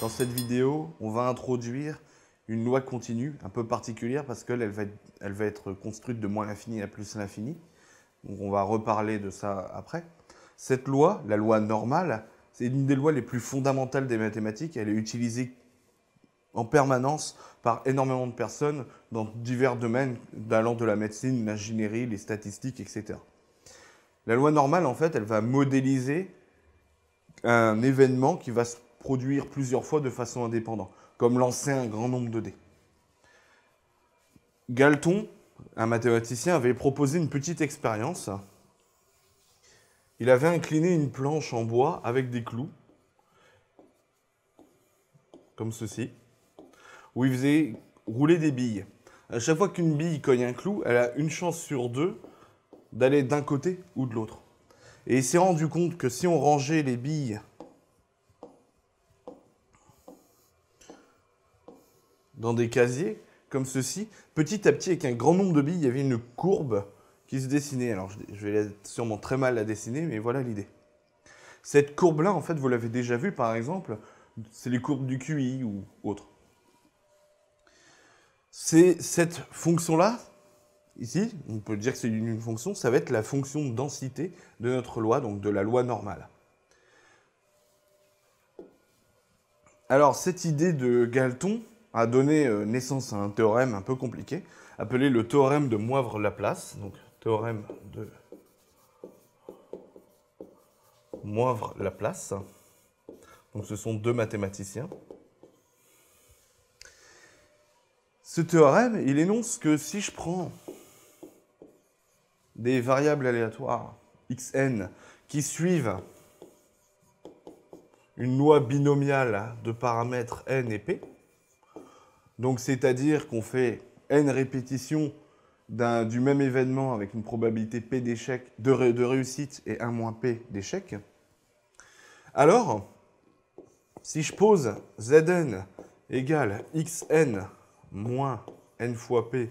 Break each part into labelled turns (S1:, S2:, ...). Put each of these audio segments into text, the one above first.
S1: Dans cette vidéo, on va introduire une loi continue un peu particulière parce qu'elle va être construite de moins l'infini à plus l'infini. Donc on va reparler de ça après. Cette loi, la loi normale, c'est une des lois les plus fondamentales des mathématiques. Elle est utilisée en permanence par énormément de personnes dans divers domaines, allant de la médecine, l'ingénierie, les statistiques, etc. La loi normale, en fait, elle va modéliser un événement qui va se produire plusieurs fois de façon indépendante, comme lancer un grand nombre de dés. Galton, un mathématicien, avait proposé une petite expérience. Il avait incliné une planche en bois avec des clous, comme ceci, où il faisait rouler des billes. À chaque fois qu'une bille cogne un clou, elle a une chance sur deux d'aller d'un côté ou de l'autre. Et il s'est rendu compte que si on rangeait les billes dans des casiers, comme ceci, petit à petit, avec un grand nombre de billes, il y avait une courbe qui se dessinait. Alors, je vais sûrement très mal la dessiner, mais voilà l'idée. Cette courbe-là, en fait, vous l'avez déjà vue, par exemple, c'est les courbes du QI ou autre. C'est cette fonction-là, ici, on peut dire que c'est une fonction, ça va être la fonction de densité de notre loi, donc de la loi normale. Alors, cette idée de Galton a donné naissance à un théorème un peu compliqué, appelé le théorème de Moivre-Laplace. Donc, théorème de Moivre-Laplace. Donc, ce sont deux mathématiciens. Ce théorème, il énonce que si je prends des variables aléatoires, xn, qui suivent une loi binomiale de paramètres n et p, donc c'est-à-dire qu'on fait n répétitions du même événement avec une probabilité p d'échec, de réussite et 1 moins p d'échec, alors, si je pose Zn égale xn moins n fois p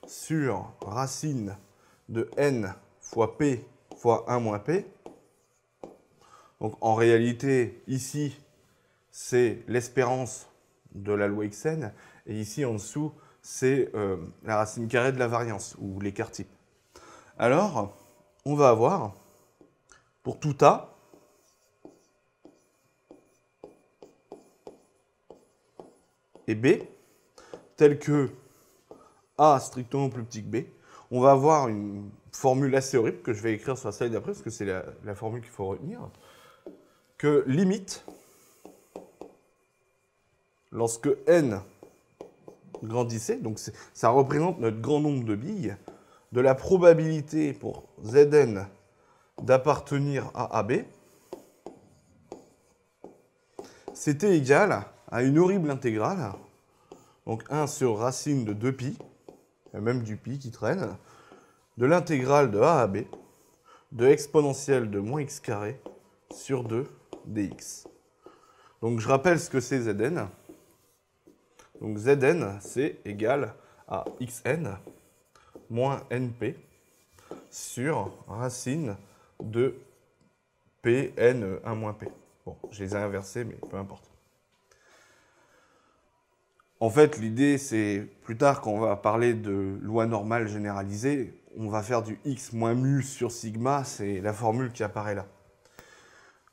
S1: sur racine de n fois p fois 1 moins p, donc en réalité, ici, c'est l'espérance de la loi xn, et ici en dessous, c'est la racine carrée de la variance, ou l'écart type. Alors, on va avoir, pour tout A, et B, tel que A strictement plus petit que B, on va avoir une formule assez horrible que je vais écrire sur la slide d'après, parce que c'est la formule qu'il faut retenir, que limite, lorsque n grandissait, donc ça représente notre grand nombre de billes, de la probabilité pour Zn d'appartenir à AB, c'était égal à une horrible intégrale, donc 1 sur racine de 2pi, et même du pi qui traîne, de l'intégrale de A à B, de exponentielle de moins x carré sur 2 dx. Donc je rappelle ce que c'est Zn. Donc Zn, c'est égal à xn moins np sur racine de pn 1 moins p. Bon, je les ai inversés, mais peu importe. En fait, l'idée, c'est plus tard, quand on va parler de loi normale généralisée, on va faire du x moins mu sur sigma, c'est la formule qui apparaît là.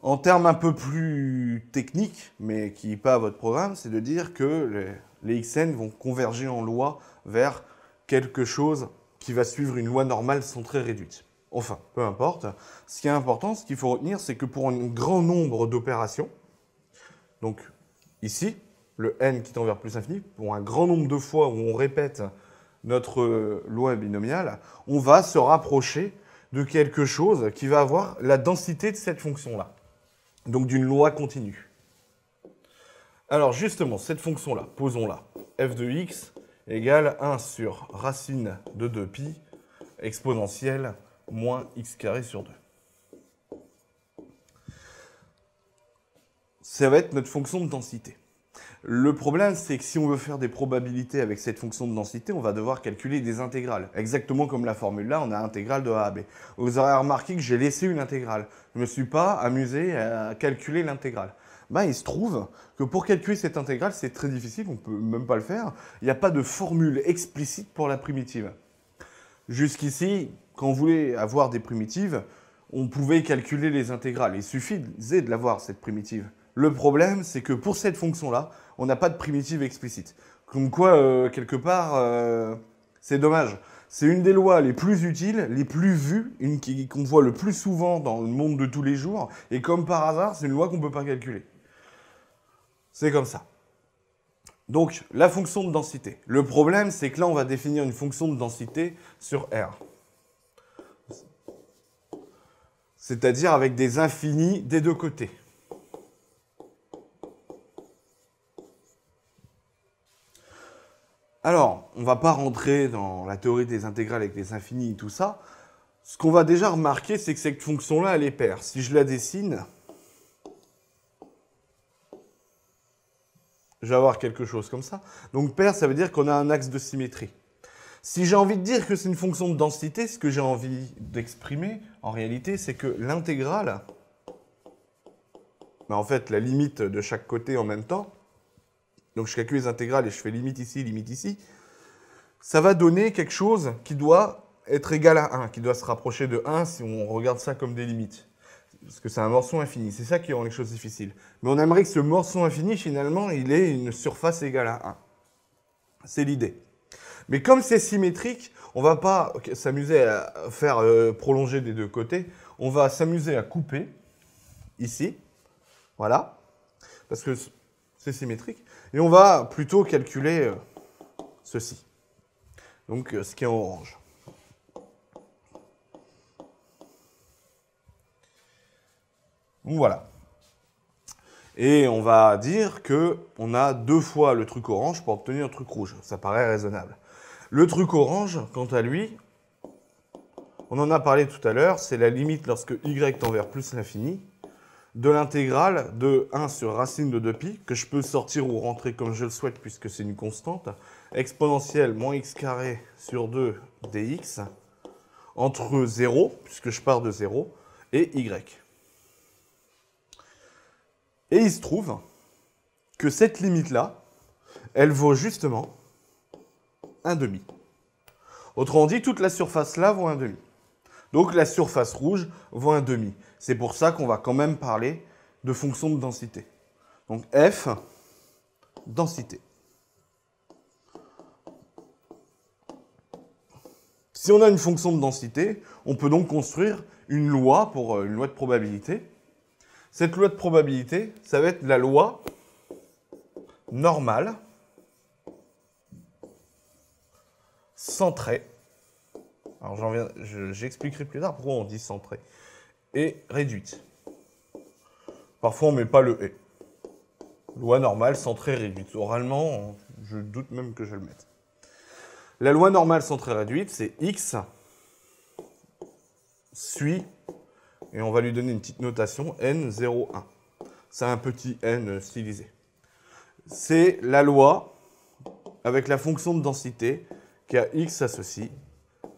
S1: En termes un peu plus techniques, mais qui n'est pas à votre programme, c'est de dire que les xn vont converger en loi vers quelque chose qui va suivre une loi normale centrée réduite. Enfin, peu importe. Ce qui est important, ce qu'il faut retenir, c'est que pour un grand nombre d'opérations, donc ici, le n qui tend vers plus l'infini, pour un grand nombre de fois où on répète notre loi binomiale, on va se rapprocher de quelque chose qui va avoir la densité de cette fonction-là. Donc d'une loi continue. Alors justement, cette fonction-là, posons-la. f de x égale 1 sur racine de 2pi exponentielle moins x carré sur 2. Ça va être notre fonction de densité. Le problème, c'est que si on veut faire des probabilités avec cette fonction de densité, on va devoir calculer des intégrales. Exactement comme la formule là, on a intégrale de A à B. Vous aurez remarqué que j'ai laissé une intégrale. Je ne me suis pas amusé à calculer l'intégrale. Ben, il se trouve que pour calculer cette intégrale, c'est très difficile, on ne peut même pas le faire. Il n'y a pas de formule explicite pour la primitive. Jusqu'ici, quand on voulait avoir des primitives, on pouvait calculer les intégrales. Il suffisait de l'avoir, cette primitive. Le problème, c'est que pour cette fonction-là, on n'a pas de primitive explicite. Comme quoi, quelque part, c'est dommage. C'est une des lois les plus utiles, les plus vues, qu'on voit le plus souvent dans le monde de tous les jours. Et comme par hasard, c'est une loi qu'on ne peut pas calculer. C'est comme ça. Donc, la fonction de densité. Le problème, c'est que là, on va définir une fonction de densité sur R. C'est-à-dire avec des infinis des deux côtés. Alors, on ne va pas rentrer dans la théorie des intégrales avec les infinis et tout ça. Ce qu'on va déjà remarquer, c'est que cette fonction-là, elle est paire. Si je la dessine, je vais avoir quelque chose comme ça. Donc paire, ça veut dire qu'on a un axe de symétrie. Si j'ai envie de dire que c'est une fonction de densité, ce que j'ai envie d'exprimer, en réalité, c'est que l'intégrale, en fait, la limite de chaque côté en même temps, donc je calcule les intégrales et je fais limite ici, ça va donner quelque chose qui doit être égal à 1, qui doit se rapprocher de 1 si on regarde ça comme des limites. Parce que c'est un morceau infini, c'est ça qui rend les choses difficiles. Mais on aimerait que ce morceau infini, finalement, il ait une surface égale à 1. C'est l'idée. Mais comme c'est symétrique, on ne va pas s'amuser à faire prolonger des deux côtés. On va s'amuser à couper, ici, voilà, parce que c'est symétrique. Et on va plutôt calculer ceci. Donc, ce qui est en orange. Donc, voilà. Et on va dire qu'on a 2 fois le truc orange pour obtenir le truc rouge. Ça paraît raisonnable. Le truc orange, quant à lui, on en a parlé tout à l'heure, c'est la limite lorsque y tend vers plus l'infini de l'intégrale de 1 sur racine de 2pi, que je peux sortir ou rentrer comme je le souhaite puisque c'est une constante, exponentielle moins x carré sur 2 dx, entre 0, puisque je pars de 0, et y. Et il se trouve que cette limite-là, elle vaut justement 1,5. Autrement dit, toute la surface là vaut 1,5. Donc la surface rouge vaut 1,5. C'est pour ça qu'on va quand même parler de fonction de densité. Donc f, densité. Si on a une fonction de densité, on peut donc construire une loi pour une loi de probabilité. Cette loi de probabilité, ça va être la loi normale centrée. Alors j'expliquerai plus tard pourquoi on dit centrée. Et réduite. Parfois on ne met pas le et. Loi normale centrée réduite. Oralement, je doute même que je le mette. La loi normale centrée réduite, c'est x suit, et on va lui donner une petite notation, n0,1. C'est un petit n stylisé. C'est la loi avec la fonction de densité qui a x associe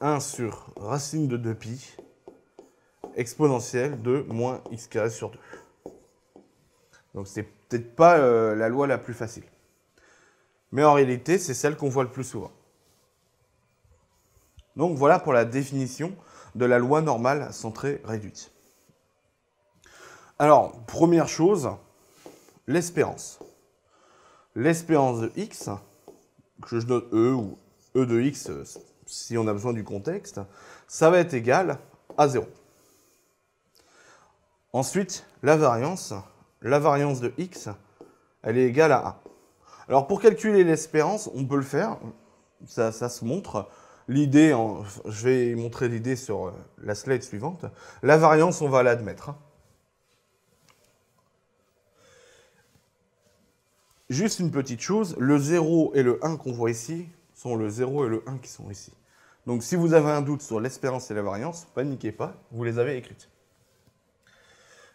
S1: 1 sur racine de 2pi exponentielle de moins x carré sur 2. Donc c'est peut-être pas la loi la plus facile. Mais en réalité, c'est celle qu'on voit le plus souvent. Donc voilà pour la définition de la loi normale centrée réduite. Alors, première chose, l'espérance. L'espérance de x, que je note e ou e de x si on a besoin du contexte, ça va être égal à 0. Ensuite, la variance de x, elle est égale à 1. Alors pour calculer l'espérance, on peut le faire, ça se montre. L'idée, je vais montrer l'idée sur la slide suivante. La variance, on va l'admettre. Juste une petite chose, le 0 et le 1 qu'on voit ici sont le 0 et le 1 qui sont ici. Donc si vous avez un doute sur l'espérance et la variance, paniquez pas, vous les avez écrites.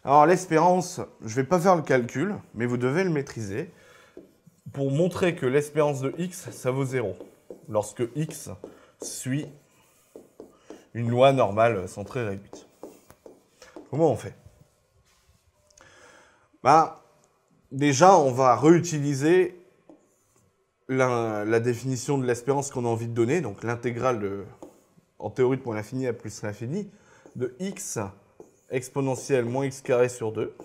S1: Alors l'espérance, je ne vais pas faire le calcul, mais vous devez le maîtriser pour montrer que l'espérance de x, ça vaut 0, lorsque x suit une loi normale centrée réduite. Comment on fait? déjà, on va réutiliser la définition de l'espérance qu'on a envie de donner, donc l'intégrale en théorie de point l'infini à plus l'infini, de x exponentielle moins x carré sur 2,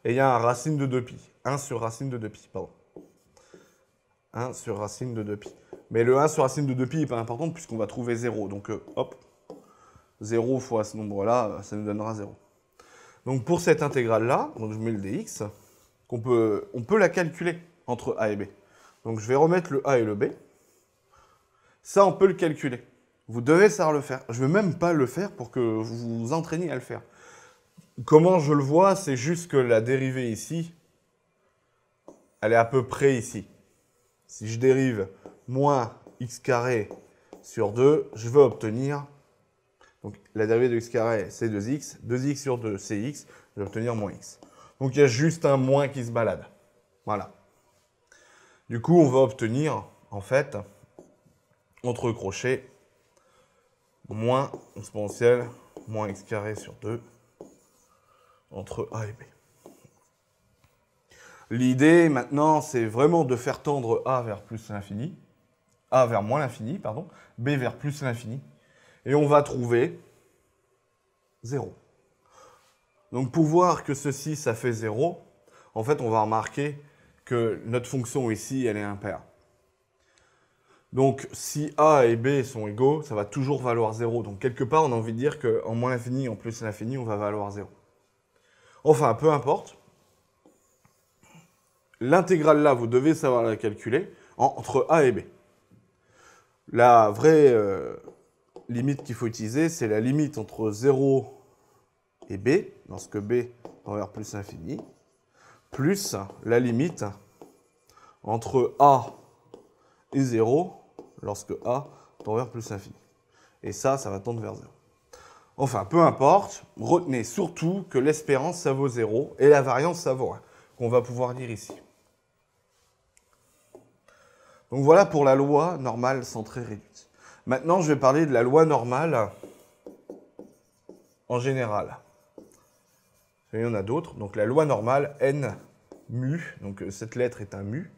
S1: et il y a un racine de 2pi, 1 sur racine de 2pi, pardon. 1 sur racine de 2pi. Mais le 1 sur racine de 2pi n'est pas important puisqu'on va trouver 0, donc hop, 0 fois ce nombre-là, ça nous donnera 0. Donc pour cette intégrale-là, donc je mets le dx, on peut la calculer entre a et b. Donc je vais remettre le a et le b. Ça, on peut le calculer. Vous devez savoir le faire. Je ne vais même pas le faire pour que vous vous entraîniez à le faire. Comment je le vois, c'est juste que la dérivée ici, elle est à peu près ici. Si je dérive moins x carré sur 2, je vais obtenir, donc la dérivée de x carré, c'est 2x, 2x sur 2, c'est x, je vais obtenir moins x. Donc il y a juste un moins qui se balade. Voilà. Du coup, on va obtenir, en fait, entre crochets, moins exponentielle, moins x carré sur 2, entre a et b. L'idée, maintenant, c'est vraiment de faire tendre a vers plus l'infini, a vers moins l'infini, pardon, b vers plus l'infini, et on va trouver 0. Donc, pour voir que ceci, ça fait 0, en fait, on va remarquer que notre fonction ici, elle est impaire. Donc, si a et b sont égaux, ça va toujours valoir 0. Donc, quelque part, on a envie de dire qu'en moins l'infini, en plus l'infini, on va valoir 0. Enfin, peu importe. L'intégrale là, vous devez savoir la calculer entre a et b. La vraie limite qu'il faut utiliser, c'est la limite entre 0 et b, lorsque b tend vers plus l'infini, plus la limite entre a et 0, lorsque a tend vers plus l'infini. Et ça va tendre vers 0. Enfin, peu importe, retenez surtout que l'espérance, ça vaut 0, et la variance, ça vaut 1, qu'on va pouvoir lire ici. Donc voilà pour la loi normale centrée réduite. Maintenant, je vais parler de la loi normale en général. Il y en a d'autres. Donc la loi normale, n mu, donc cette lettre est un mu,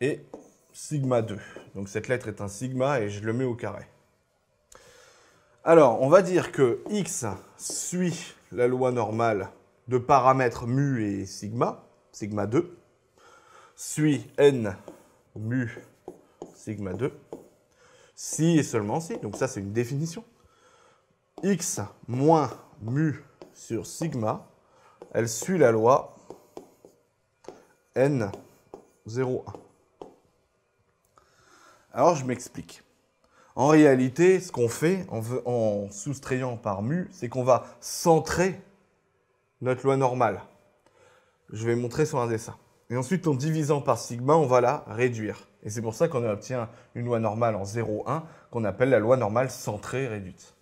S1: et sigma 2. Donc cette lettre est un sigma et je le mets au carré. Alors, on va dire que x suit la loi normale de paramètres mu et sigma, sigma 2, suit n mu sigma 2, si et seulement si, donc ça c'est une définition, x moins mu sur sigma, elle suit la loi n 0, 1. Alors je m'explique. En réalité, ce qu'on fait en soustrayant par mu, c'est qu'on va centrer notre loi normale. Je vais montrer sur un dessin. Et ensuite, en divisant par sigma, on va la réduire. Et c'est pour ça qu'on obtient une loi normale en 0, 1, qu'on appelle la loi normale centrée réduite.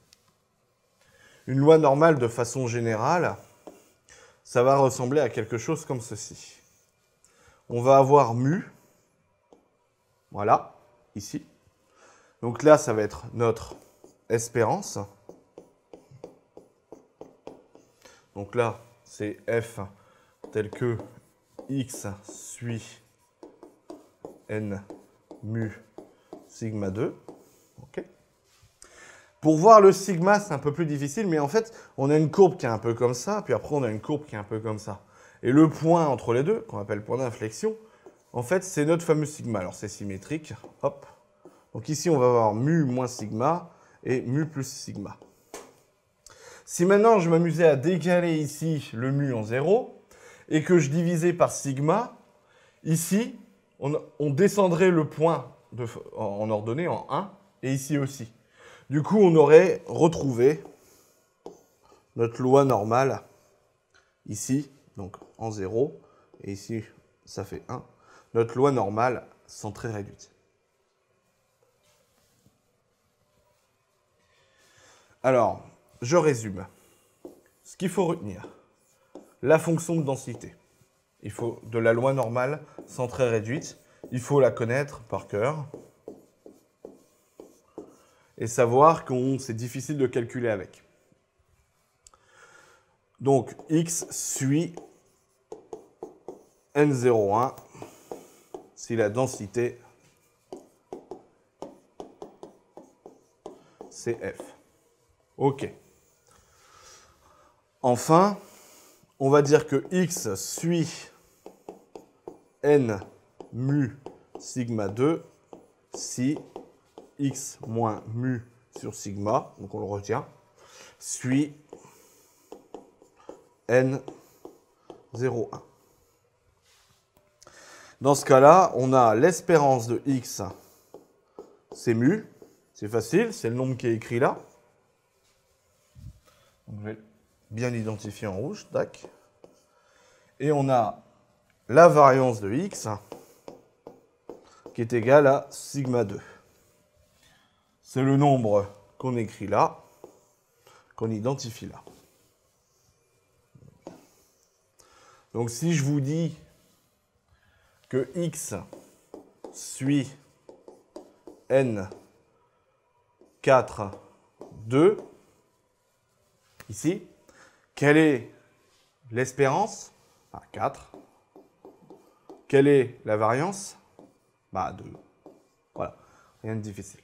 S1: Une loi normale, de façon générale, ça va ressembler à quelque chose comme ceci. On va avoir mu, voilà, ici. Donc là, ça va être notre espérance. Donc là, c'est f tel que x suit n mu sigma 2. Okay. Pour voir le sigma, c'est un peu plus difficile, mais en fait, on a une courbe qui est un peu comme ça, puis après, on a une courbe qui est un peu comme ça. Et le point entre les deux, qu'on appelle point d'inflexion, en fait, c'est notre fameux sigma. Alors, c'est symétrique. Hop. Donc ici, on va avoir mu moins sigma et mu plus sigma. Si maintenant, je m'amusais à décaler ici le mu en 0 et que je divisais par sigma, ici, on descendrait le point en ordonnée en 1 et ici aussi. Du coup, on aurait retrouvé notre loi normale ici, donc en 0, et ici, ça fait 1. Notre loi normale centrée réduite. Alors, je résume. Ce qu'il faut retenir, la fonction de densité. Il faut de la loi normale centrée réduite. Il faut la connaître par cœur. Et savoir que c'est difficile de calculer avec. Donc, x suit N01 si la densité c'est F. OK. Enfin, on va dire que X suit N mu sigma 2 si X moins mu sur sigma, donc on le retient, suit N 0,1. Dans ce cas-là, on a l'espérance de X, c'est mu. C'est facile, c'est le nombre qui est écrit là. Donc, je vais bien l'identifier en rouge, tac. Et on a la variance de X qui est égale à sigma 2. C'est le nombre qu'on écrit là, qu'on identifie là. Donc si je vous dis que X suit N 4, 2, ici, quelle est l'espérance? 4. Quelle est la variance? 2. Voilà, rien de difficile.